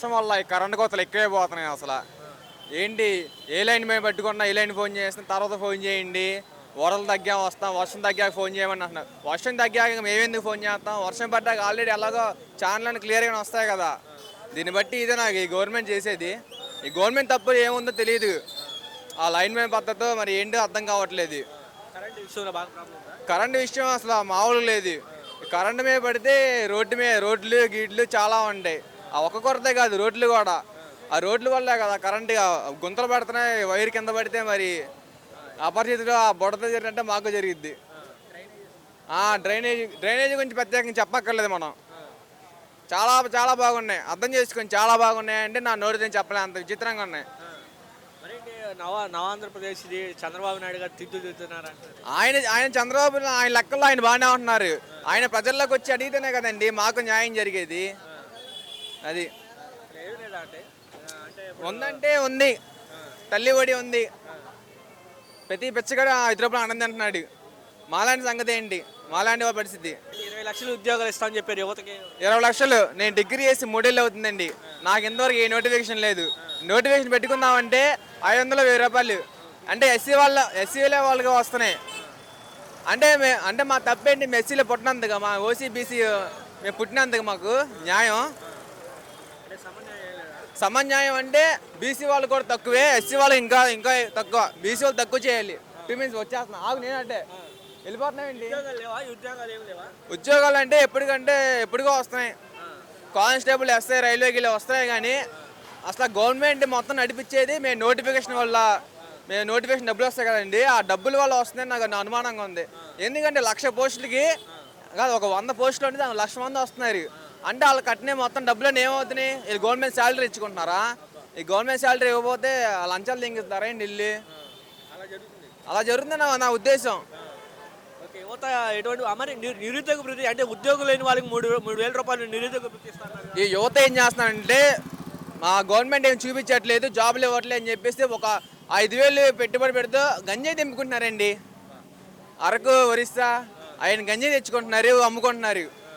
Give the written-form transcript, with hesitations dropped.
వర్షం వల్ల ఈ కరెంట్ కోతలు ఎక్కువైపోతున్నాయి అసలు. ఏంటి, ఏ లైన్ మేము పెట్టుకున్నా ఈ లైన్ ఫోన్ చేస్తాం, తర్వాత ఫోన్ చేయండి, వరదలు తగ్గా వస్తాం, వర్షం తగ్గాక ఫోన్ చేయమని అంటున్నారు. వర్షం తగ్గాక మేమెందుకు ఫోన్ చేస్తాం? వర్షం పడ్డాక ఆల్రెడీ ఎలాగో ఛానల్ క్లియర్గా వస్తాయి కదా. దీన్ని బట్టి ఇదే నాకు ఈ గవర్నమెంట్ చేసేది. ఈ గవర్నమెంట్ తప్పు ఏముందో తెలియదు. ఆ లైన్ మ్యాన్ పద్ధతి మరి ఏంటో అర్థం కావట్లేదు. కరెంట్ విషయం అసలు మామూలు లేదు. కరెంట్ మీద పడితే రోడ్లు గీట్లు చాలా ఉంటాయి. ఆ ఒక్క కొరతే కాదు, రోడ్లు కూడా. ఆ రోడ్ల వల్లే కదా కరెంట్ గుంతలు పడుతున్నాయి. వైర్ కింద పడితే మరి అపరిచితులు ఆ బుడత జరిగినట్టే మాకు జరిగిద్ది. డ్రైనేజీ గురించి ప్రత్యేకంగా చెప్పక్కర్లేదు మనం. చాలా చాలా బాగున్నాయి, అర్థం చేసుకొని చాలా బాగున్నాయి అంటే నా నోటితో చెప్పలే, అంత విచిత్రంగా ఉన్నాయి. నవాంధ్రప్రదేశ్ ఇది చంద్రబాబు నాయుడు గారు తిరుగుతున్నారు. ఆయన చంద్రబాబు ఆయన లెక్కల్లో ఆయన బాగానే ఉంటున్నారు. ఆయన ప్రజల్లోకి వచ్చి అడిగితేనే కదండి మాకు న్యాయం జరిగేది. అది ఉందంటే ఉంది, తల్లి ఒడి ఉంది. ప్రతి పిచ్చగడ 5 రూపాయలు ఆనందం అంటున్నాడు. మాలాంటి సంగతి ఏంటి? మాలాంటి పరిస్థితి 20 లక్షలు ఉద్యోగాలు ఇస్తామని చెప్పారు యువతకి. 20 లక్షలు నేను డిగ్రీ చేసి 3 ఏళ్ళు అవుతుందండి. నాకు ఇంతవరకు ఏ నోటిఫికేషన్ లేదు. నోటిఫికేషన్ పెట్టుకుందామంటే 500, 1000 రూపాయలు. అంటే ఎస్సీలే వాళ్ళకి వస్తున్నాయి. అంటే మా తప్పేంటి? ఎస్సీలో పుట్టినందుకు, మా ఓసీ బీసీ మేము పుట్టినందుకు మాకు న్యాయం. సమన్యాయం అంటే బీసీ వాళ్ళు కూడా తక్కువే, ఎస్సీ వాళ్ళు ఇంకా ఇంకా తక్కువ. బీసీ వాళ్ళు తక్కువ చేయాలి. 2 minutes వచ్చేస్తున్నా, ఆగు. నేనంటే వెళ్ళిపోతున్నాయండి. ఉద్యోగాలు అంటే ఎప్పటికో వస్తున్నాయి. కానిస్టేబుల్, ఎస్ఐ, రైల్వేకి వస్తున్నాయి. కానీ అసలు గవర్నమెంట్ మొత్తం నడిపించేది మేము నోటిఫికేషన్ వల్ల. మేము నోటిఫికేషన్ డబ్బులు వస్తాయి కదండి, ఆ డబ్బుల వల్ల వస్తుందని నాకు అనుమానంగా ఉంది. ఎందుకంటే 1,00,000 పోస్టులకి కాదు, ఒక 100 పోస్టులు అంటే 1,00,000 మంది వస్తున్నారు. అంటే వాళ్ళు కట్టిన మొత్తం డబ్బులని ఏమవుతున్నాయి? వీళ్ళు గవర్నమెంట్ శాలరీ ఇచ్చుకుంటున్నారా? ఈ గవర్నమెంట్ శాలరీ ఇవ్వకపోతే లంచాలు దింగిస్తారా ఏంటి వెళ్ళి? అలా జరుగుతుంది నా ఉద్దేశం. యువత ఎటువంటి మరి నిరుద్యోగ వృత్తి అంటే ఉద్యోగం లేని వాళ్ళకి 3,000 రూపాయలు నిరుద్యోగ వృత్తి ఇస్తున్నారు. ఈ యువత ఏం చేస్తున్నారంటే మా గవర్నమెంట్ ఏం చూపించట్లేదు, జాబులు ఇవ్వట్లేదు అని చెప్పేసి ఒక 5,000 పెట్టుబడి పెడుతూ గంజాయి తెంపుకుంటున్నారండి. అరకు, ఒరిస్సా ఆయన గంజాయి తెచ్చుకుంటున్నారు, అమ్ముకుంటున్నారు.